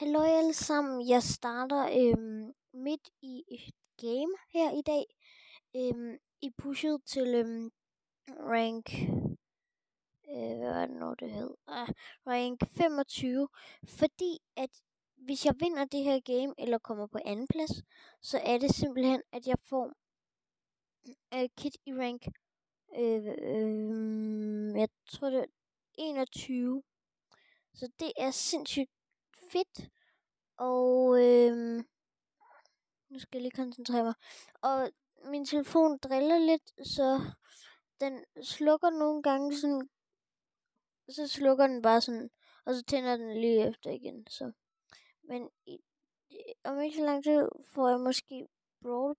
Hallo alle sammen, jeg starter midt i et game her i dag. I pushet til rank, hvad var det nu det hed? Rank 25, fordi at hvis jeg vinder det her game, eller kommer på anden plads, så er det simpelthen, at jeg får kit i rank, jeg tror det er 21. Så det er sindssygt fedt. Og nu skal jeg lige koncentrere mig. Og min telefon driller lidt, så den slukker nogle gange sådan. Så slukker den bare sådan, og så tænder den lige efter igen. Så. Men om ikke så lang tid får jeg måske Brawl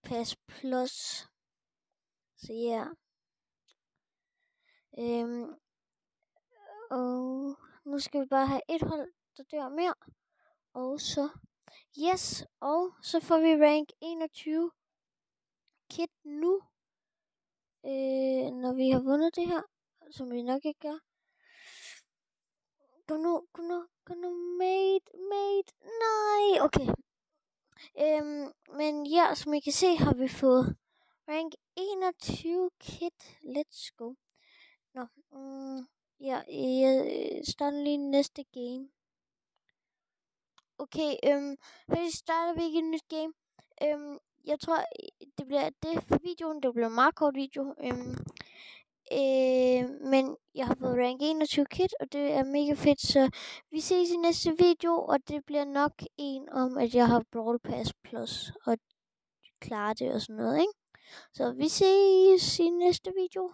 Pass Plus. Så ja. Og nu skal vi bare have et hold, der dør mere. Og så yes, og så får vi rank 21 kit nu, når vi har vundet det her, som vi nok ikke gør. Kom nu, mate, nej, okay. Men ja, som I kan se, har vi fået rank 21 kit, let's go. Nå, ja, jeg starter lige næste game. Okay, så starter vi ikke et nyt game. Jeg tror, det bliver det for videoen. Det bliver en meget kort video. Men jeg har fået rank 21 kit, og det er mega fedt. Så vi ses i næste video, og det bliver nok en om, at jeg har Brawl Pass Plus, og klare det og sådan noget, ikke? Så vi ses i næste video.